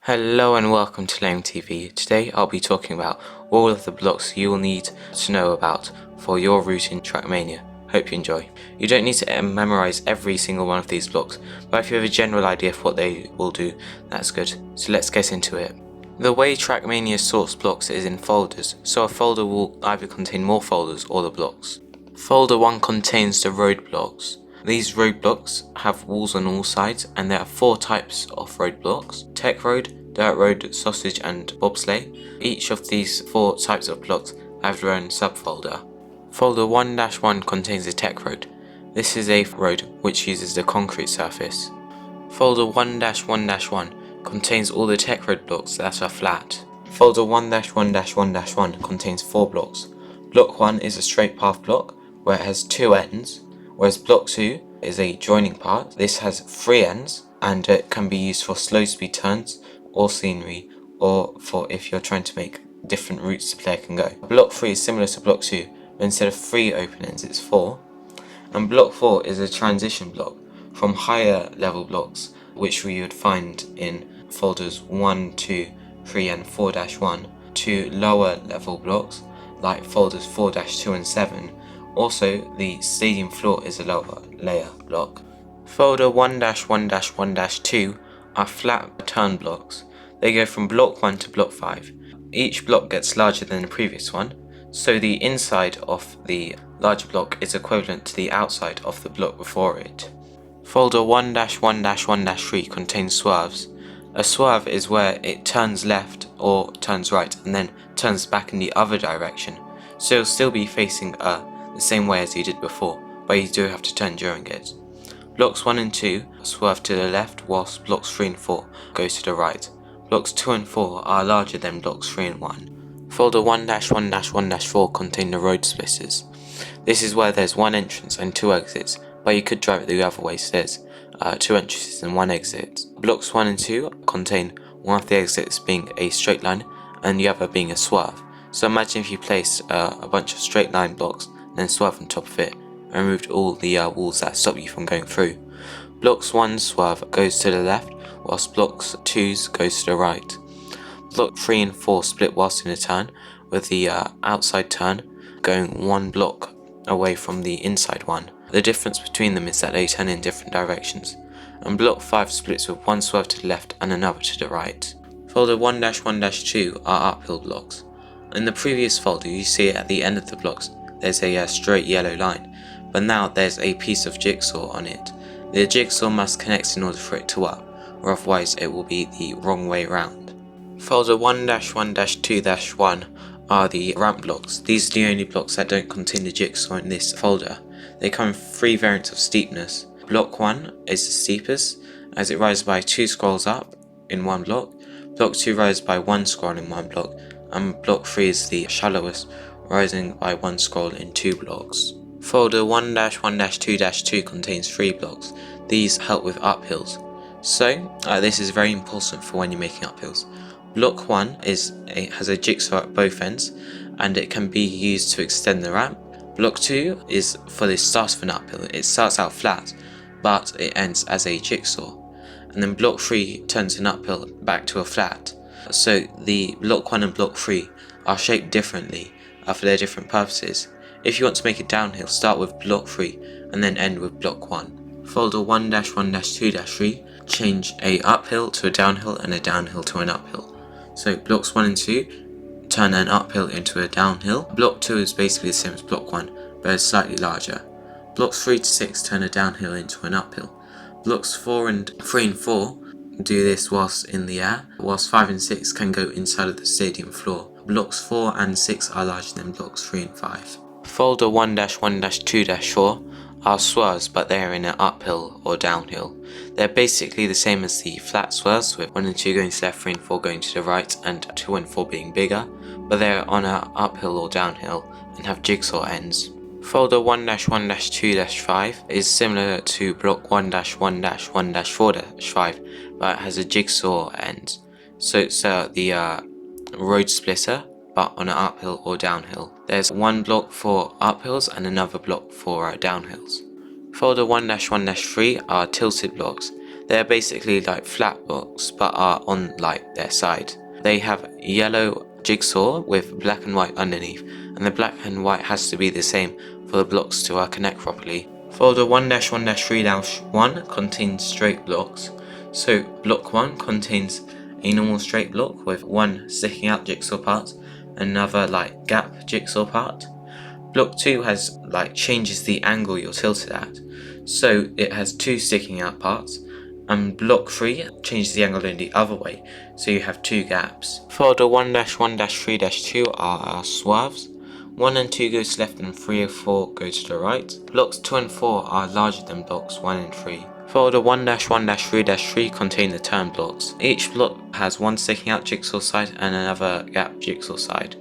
Hello and welcome to Lame TV. Today I'll be talking about all of the blocks you will need to know about for your route in Trackmania. Hope you enjoy. You don't need to memorize every single one of these blocks, but if you have a general idea of what they will do, that's good. So let's get into it. The way Trackmania sorts blocks is in folders, so a folder will either contain more folders or the blocks. Folder 1 contains the road blocks. These road blocks have walls on all sides, and there are 4 types of road blocks: Tech Road, Dirt Road, Sausage and Bobsleigh. Each of these 4 types of blocks have their own subfolder. Folder 1-1 contains the Tech Road. This is a road which uses the concrete surface. Folder 1-1-1 contains all the Tech Road blocks that are flat. Folder 1-1-1-1 contains 4 blocks. Block 1 is a straight path block where it has 2 ends, whereas block 2 is a joining part. This has 3 ends and it can be used for slow speed turns or scenery, or for if you're trying to make different routes the player can go. Block 3 is similar to block 2, but instead of 3 open ends it's 4. And block 4 is a transition block from higher level blocks, which we would find in folders 1, 2, 3 and 4-1, to lower level blocks like folders 4-2 and 7. Also, the stadium floor is a lower layer block. Folder 1-1-1-2 are flat turn blocks. They go from block 1 to block 5. Each block gets larger than the previous one, so the inside of the larger block is equivalent to the outside of the block before it. Folder 1-1-1-3 contains swerves. A swerve is where it turns left or turns right and then turns back in the other direction, so it'll still be facing the same way as you did before, but you do have to turn during it. Blocks 1 and 2 swerve to the left, whilst blocks 3 and 4 go to the right. Blocks 2 and 4 are larger than blocks 3 and 1. Folder 1-1-1-4 contain the road splitters. This is where there's 1 entrance and 2 exits, but you could drive it the other way, so there's 2 entrances and 1 exit. Blocks 1 and 2 contain one of the exits being a straight line and the other being a swerve. So imagine if you placed a bunch of straight line blocks, then swerve on top of it, and removed all the walls that stop you from going through. Blocks 1 swerve goes to the left, whilst blocks 2's goes to the right. Block 3 and 4 split whilst in a turn, with the outside turn going 1 block away from the inside one. The difference between them is that they turn in different directions. And block 5 splits with 1 swerve to the left and another to the right. Folder 1-1-2 are uphill blocks. In the previous folder you see at the end of the blocks there's a straight yellow line, but now there's a piece of jigsaw on it. The jigsaw must connect in order for it to work, or otherwise it will be the wrong way round. Folder 1-1-2-1 are the ramp blocks. These are the only blocks that don't contain the jigsaw in this folder. They come in 3 variants of steepness. Block 1 is the steepest, as it rises by 2 scrolls up in 1 block. Block 2 rises by 1 scroll in 1 block, and block 3 is the shallowest, rising by 1 scroll in 2 blocks. Folder 1-1-2-2 contains 3 blocks. These help with uphills. So, this is very important for when you're making uphills. Block 1 has a jigsaw at both ends, and it can be used to extend the ramp. Block 2 is for the start of an uphill. It starts out flat, but it ends as a jigsaw. And then block 3 turns an uphill back to a flat. So the block 1 and block 3 are shaped differently for their different purposes. If you want to make a downhill, start with block 3 and then end with block 1. Folder 1-1-2-3 change a uphill to a downhill and a downhill to an uphill. So blocks 1 and 2 turn an uphill into a downhill. Block 2 is basically the same as block 1, but it's slightly larger. Blocks 3 to 6 turn a downhill into an uphill. Blocks 3 and 4 do this whilst in the air, whilst 5 and 6 can go inside of the stadium floor. Blocks 4 and 6 are larger than blocks 3 and 5. Folder 1-1-2-4 are swerves, but they are in an uphill or downhill. They're basically the same as the flat swerves, with 1 and 2 going to the left, 3 and 4 going to the right, and 2 and 4 being bigger, but they're on an uphill or downhill and have jigsaw ends. Folder 1-1-2-5 is similar to block 1-1-1-4-5, but it has a jigsaw end. So it's the road splitter, but on an uphill or downhill. There's 1 block for uphills and another block for downhills. Folder 1-1-3 are tilted blocks. They're basically like flat blocks but are on like their side. They have yellow jigsaw with black and white underneath, and the black and white has to be the same for the blocks to connect properly. Folder 1-1-3-1 contains straight blocks. So block 1 contains a normal straight block with one sticking out jigsaw part, another like gap jigsaw part. Block 2 has changes the angle you're tilted at, so it has two sticking out parts, and block 3 changes the angle in the other way, so you have two gaps. Folder 1-1-3-2 are our swerves. 1 and 2 go to left and 3 and 4 go to the right. Blocks 2 and 4 are larger than blocks 1 and 3. Folder 1-1-3-3 contain the turn blocks. Each block has one sticking out jigsaw side and another gap jigsaw side.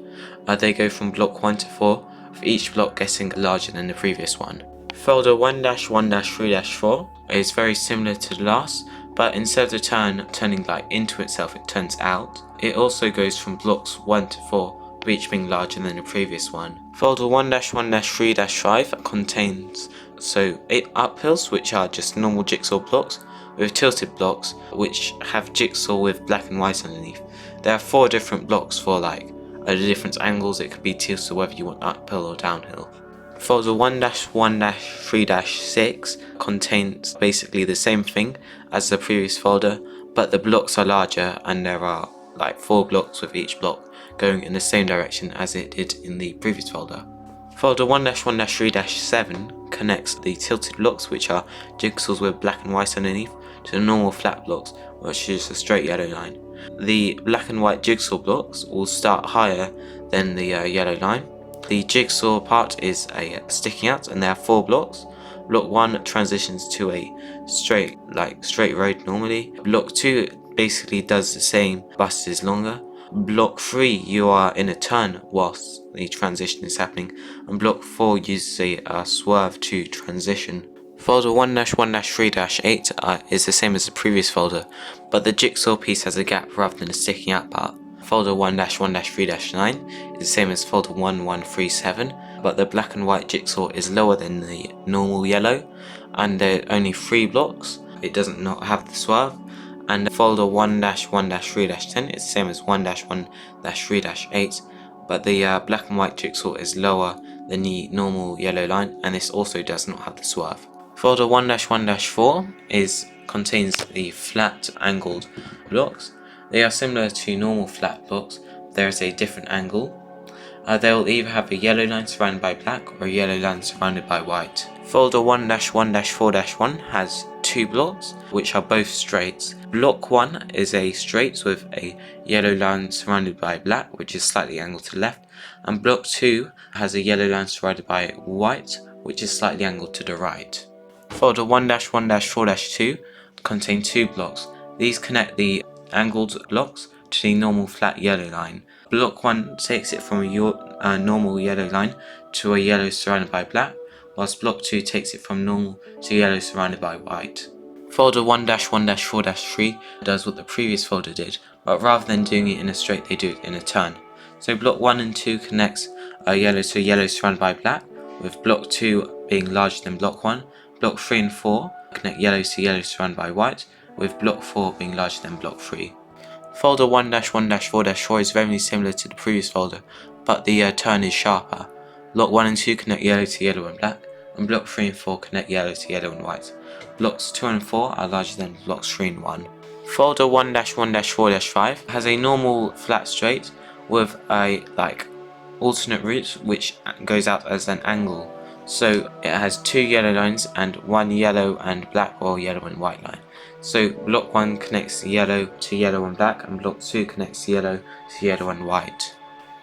They go from block 1 to 4, with each block getting larger than the previous one. Folder 1-1-3-4 is very similar to the last, but instead of the turning into itself, it turns out. It also goes from blocks 1 to 4, with each being larger than the previous one. Folder 1-1-3-5 contains 8 uphills, which are just normal jigsaw blocks, with tilted blocks, which have jigsaw with black and white underneath. There are 4 different blocks for the different angles. It could be tilted whether you want uphill or downhill. Folder 1-1-3-6 contains basically the same thing as the previous folder, but the blocks are larger and there are 4 blocks with each block going in the same direction as it did in the previous folder. Folder 1-1-3-7 connects the tilted blocks, which are jigsaws with black and white underneath, to the normal flat blocks, which is a straight yellow line. The black and white jigsaw blocks will start higher than the yellow line. The jigsaw part is sticking out, and there are 4 blocks. Block 1 transitions to a straight road normally. Block 2 basically does the same, but is longer. Block 3 you are in a turn whilst the transition is happening, and block 4 uses a swerve to transition. Folder 1-1-3-8 is the same as the previous folder, but the jigsaw piece has a gap rather than a sticking out part. Folder 1-1-3-9 is the same as folder 1-1-3-7, but the black and white jigsaw is lower than the normal yellow, and there are only 3 blocks. It doesn't not have the swerve. And folder 1-1-3-10 is the same as 1-1-3-8, but the black and white jigsaw is lower than the normal yellow line, and this also does not have the swerve. Folder 1-1-4 contains the flat angled blocks. They are similar to normal flat blocks. There is a different angle. They will either have a yellow line surrounded by black or a yellow line surrounded by white. Folder 1-1-4-1 has 2 blocks, which are both straights. Block 1 is a straight with a yellow line surrounded by black, which is slightly angled to the left, and block 2 has a yellow line surrounded by white, which is slightly angled to the right. Folder 1-1-4-2 contain 2 blocks. These connect the angled blocks to the normal flat yellow line. Block 1 takes it from a normal yellow line to a yellow surrounded by black, whilst block 2 takes it from normal to yellow surrounded by white. Folder 1-1-4-3 does what the previous folder did, but rather than doing it in a straight, they do it in a turn. So block 1 and 2 connects a yellow to yellow surrounded by black, with block 2 being larger than block 1. Block 3 and 4 connect yellow to yellow surrounded by white, with block 4 being larger than block 3. Folder 1-1-4-4 is very similar to the previous folder, but the turn is sharper. Block 1 and 2 connect yellow to yellow and black, and block 3 and 4 connect yellow to yellow and white. Blocks 2 and 4 are larger than blocks 3 and 1. Folder 1-1-4-5 has a normal flat straight with a alternate route which goes out as an angle. So it has 2 yellow lines and 1 yellow and black or yellow and white line. So block 1 connects yellow to yellow and black, and block 2 connects yellow to yellow and white.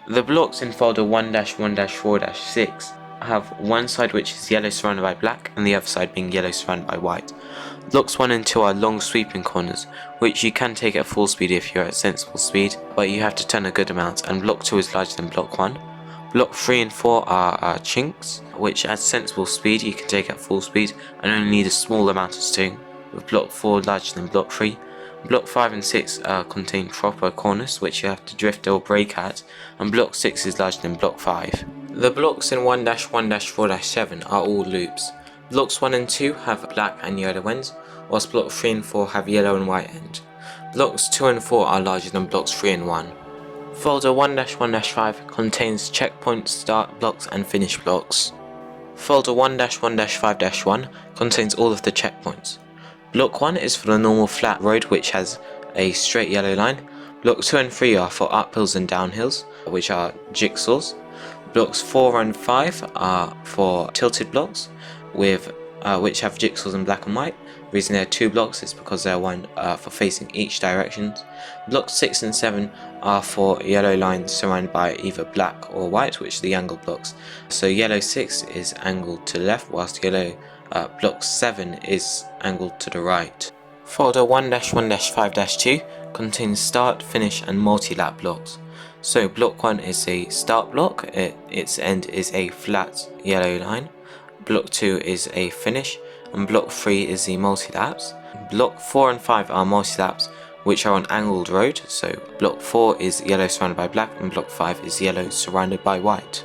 The blocks in folder 1-1-4-6 have one side which is yellow surrounded by black and the other side being yellow surrounded by white. Blocks 1 and 2 are long sweeping corners, which you can take at full speed if you're at sensible speed, but you have to turn a good amount, and block 2 is larger than block 1. Block 3 and 4 are chinks, which at sensible speed you can take at full speed and only need a small amount of steering, with block 4 larger than block 3. Block 5 and 6 contain proper corners which you have to drift or brake at, and block 6 is larger than block 5. The blocks in 1-1-4-7 are all loops. Blocks 1 and 2 have black and yellow ends, whilst blocks 3 and 4 have yellow and white end. Blocks 2 and 4 are larger than blocks 3 and 1. Folder 1-1-5 contains checkpoints, start blocks and finish blocks. Folder 1-1-5-1 contains all of the checkpoints. Block 1 is for the normal flat road which has a straight yellow line. Blocks 2 and 3 are for uphills and downhills, which are jigsaws. Blocks 4 and 5 are for tilted blocks, which have jigsaws in black and white. The reason there are 2 blocks is because there are one for facing each direction. Blocks 6 and 7 are for yellow lines surrounded by either black or white, which are the angled blocks. So yellow 6 is angled to the left, whilst yellow block 7 is angled to the right. Folder 1-1-5-2 contains start, finish and multi-lap blocks. So block 1 is a start block, its end is a flat yellow line. Block 2 is a finish, and block 3 is the multi-laps. Block 4 and 5 are multi-laps which are on angled road, so block 4 is yellow surrounded by black and block 5 is yellow surrounded by white.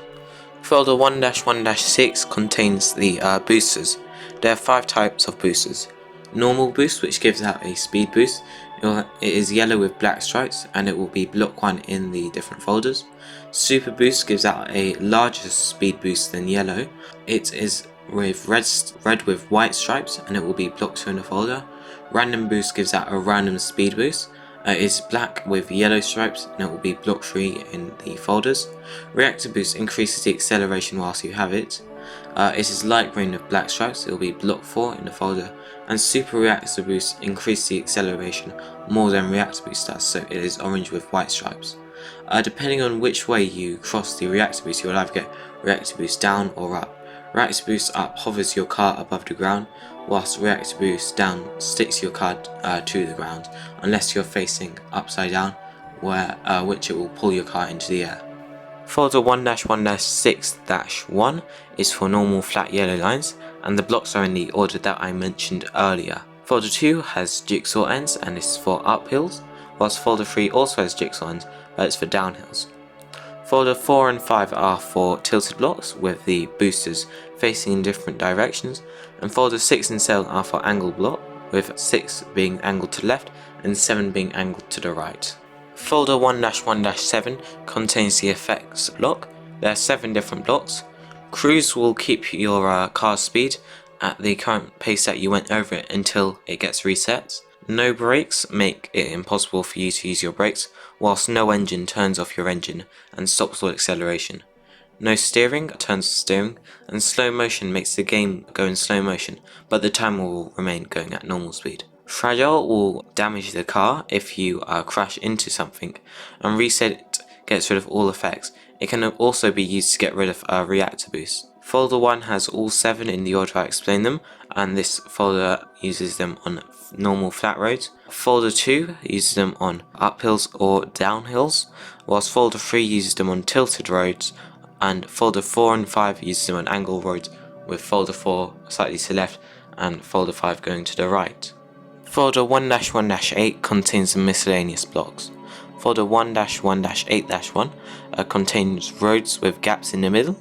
Folder 1-1-6 contains the boosters. There are 5 types of boosters. Normal boost, which gives out a speed boost. It is yellow with black stripes and it will be block 1 in the different folders. Super boost gives out a larger speed boost than yellow. It is with red with white stripes and it will be block 2 in the folder. Random boost gives out a random speed boost. It is black with yellow stripes and it will be block 3 in the folders. Reactor boost increases the acceleration whilst you have it. It is light green with black stripes, it will be block 4 in the folder. And super reactor boost increases the acceleration more than reactor boost does, so it is orange with white stripes. Depending on which way you cross the reactor boost, you will either get reactor boost down or up. Reactor boost up hovers your car above the ground, whilst reactor boost down sticks your car to the ground, unless you're facing upside down, which it will pull your car into the air. Folder 1-1-6-1 is for normal flat yellow lines, and the blocks are in the order that I mentioned earlier. Folder 2 has jigsaw ends and is for uphills, whilst folder 3 also has jigsaw ends, but it's for downhills. Folder 4 and 5 are for tilted blocks with the boosters facing in different directions, and folder 6 and 7 are for angled block, with 6 being angled to the left and 7 being angled to the right. Folder 1-1-7 contains the effects block. There are 7 different blocks. Cruise will keep your car's speed at the current pace that you went over it until it gets reset. No brakes make it impossible for you to use your brakes, whilst no engine turns off your engine and stops all acceleration. No steering turns off steering, and slow motion makes the game go in slow motion, but the timer will remain going at normal speed. Fragile will damage the car if you crash into something, and reset gets rid of all effects. It can also be used to get rid of reactor boost. Folder 1 has all 7 in the order I explained them, and this folder uses them on normal flat roads. Folder 2 uses them on uphills or downhills, whilst folder 3 uses them on tilted roads, and folder 4 and 5 uses them on angled roads, with folder 4 slightly to the left and folder 5 going to the right. Folder 1-1-8 contains the miscellaneous blocks. Folder 1-1-8-1 contains roads with gaps in the middle,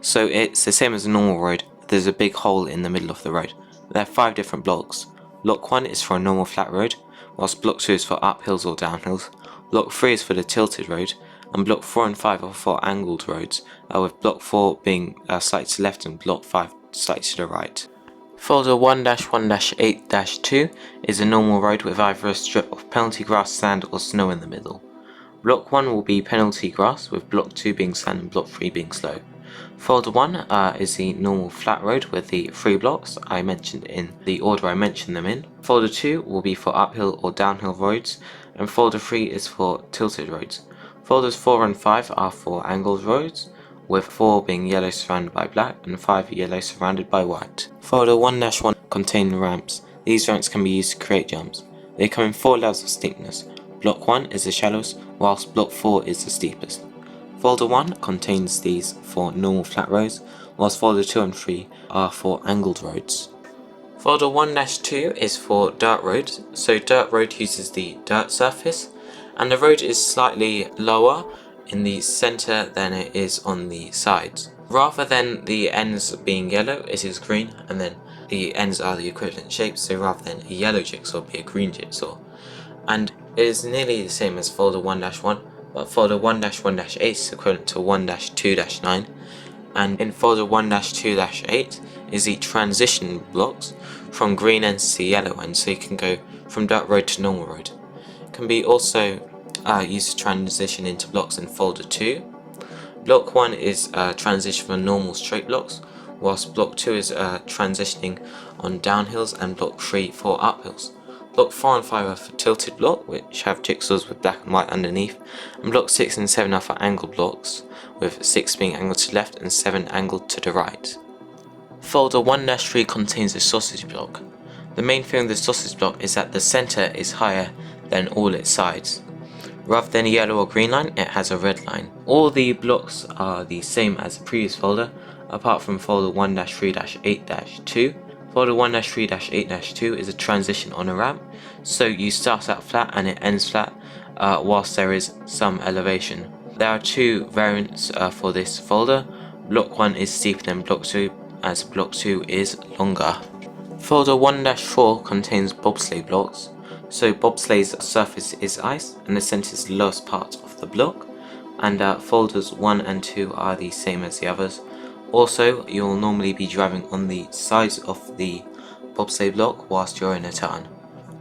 so it's the same as a normal road, there's a big hole in the middle of the road. There are 5 different blocks. Block 1 is for a normal flat road, whilst block 2 is for uphills or downhills, block 3 is for the tilted road, and block 4 and 5 are for angled roads, with block 4 being slightly to the left and block 5 slightly to the right. Folder 1-1-8-2 is a normal road with either a strip of penalty grass, sand or snow in the middle. Block 1 will be penalty grass, with block 2 being sand and block 3 being slow. Folder 1 is the normal flat road with the 3 blocks I mentioned in the order I mentioned them in. Folder 2 will be for uphill or downhill roads, and folder 3 is for tilted roads. Folders 4 and 5 are for angled roads, with 4 being yellow surrounded by black and 5 yellow surrounded by white. Folder 1-1 contains ramps. These ramps can be used to create jumps. They come in 4 levels of steepness. Block 1 is the shallowest, whilst block 4 is the steepest. Folder 1 contains these for normal flat roads, whilst folder 2 and 3 are for angled roads. Folder 1-2 is for dirt roads, so dirt road uses the dirt surface, and the road is slightly lower in the centre than it is on the sides. Rather than the ends being yellow, it is green, and then the ends are the equivalent shapes, so rather than a yellow jigsaw, it'll be a green jigsaw. And it is nearly the same as folder 1-1, but folder 1-1-8 is equivalent to 1-2-9, and in folder 1-2-8 is the transition blocks from green ends to yellow ends, so you can go from dirt road to normal road. It can be also used to transition into blocks in folder 2. Block 1 is transition from normal straight blocks, whilst block 2 is transitioning on downhills, and block 3 for uphills. Block 4 and 5 are for tilted block, which have jigsaws with black and white underneath, and block 6 and 7 are for angled blocks, with 6 being angled to the left and 7 angled to the right. Folder 1-3 contains a sausage block. The main thing with the sausage block is that the centre is higher than all its sides. Rather than a yellow or green line, it has a red line. All the blocks are the same as the previous folder, apart from folder 1-3-8-2. Folder 1-3-8-2 is a transition on a ramp, so you start out flat and it ends flat, whilst there is some elevation. There are two variants for this folder. Block 1 is steeper than block 2, as block 2 is longer. Folder 1-4 contains bobsleigh blocks. So bobsleigh's surface is ice, and the centre is the lowest part of the block, and folders 1 and 2 are the same as the others. Also, you'll normally be driving on the sides of the bobsleigh block whilst you're in a turn.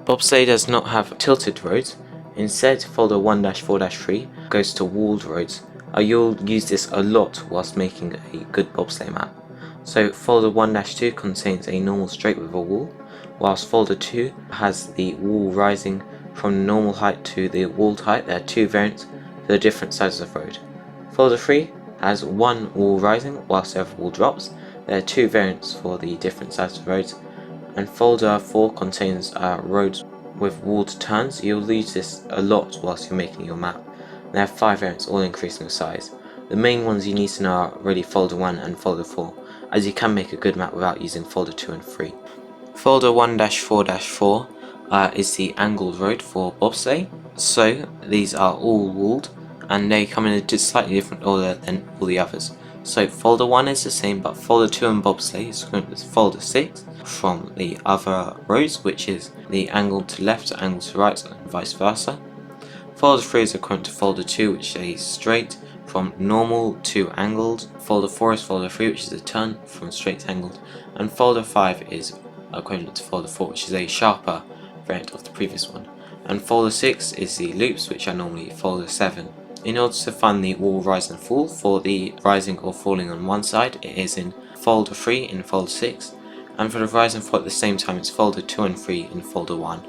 Bobsleigh does not have tilted roads. Instead, folder 1-4-3 goes to walled roads. You'll use this a lot whilst making a good bobsleigh map. So folder 1-2 contains a normal straight with a wall, whilst folder 2 has the wall rising from the normal height to the walled height. There are two variants for the different sides of the road. Folder 3 has one wall rising whilst the other wall drops. There are two variants for the different sides of the roads. And folder 4 contains roads with walled turns. You'll use this a lot whilst you're making your map. There are 5 variants, all increasing in size. The main ones you need to know are really folder 1 and folder 4, as you can make a good map without using folder 2 and 3. Folder 1-4-4 is the angled road for bobsleigh. So these are all walled, and they come in a slightly different order than all the others. So folder 1 is the same, but folder 2 and bobsleigh is equivalent to folder 6 from the other roads, which is the angled to left, angled to right, and vice versa. Folder 3 is equivalent to folder 2, which is a straight from normal to angled. Folder 4 is folder 3, which is a turn from straight to angled. And folder 5 is equivalent to folder 4, which is a sharper variant of the previous one. And folder 6 is the loops, which are normally folder 7. In order to find the wall rise and fall for the rising or falling on one side, it is in folder 3 in folder 6, and for the rise and fall at the same time, it's folder 2 and 3 in folder 1.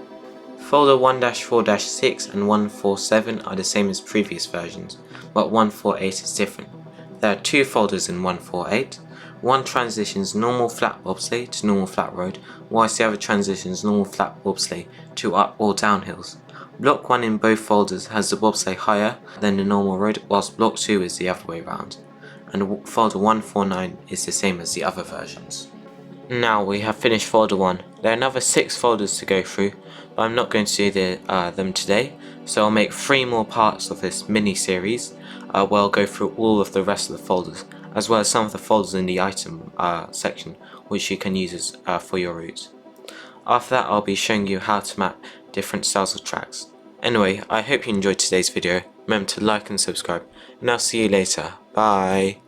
Folder 1-4-6 and 147 are the same as previous versions, but 148 is different. There are two folders in 148. One transitions normal flat bobsleigh to normal flat road, whilst the other transitions normal flat bobsleigh to up or downhills. Block 1 in both folders has the bobsleigh higher than the normal road, whilst block 2 is the other way round. And folder 149 is the same as the other versions. Now we have finished folder 1. There are another 6 folders to go through, but I'm not going to do them today, so I'll make 3 more parts of this mini-series where I'll go through all of the rest of the folders, as well as some of the folders in the item section, which you can use for your route. After that, I'll be showing you how to map different styles of tracks. Anyway, I hope you enjoyed today's video. Remember to like and subscribe, and I'll see you later. Bye!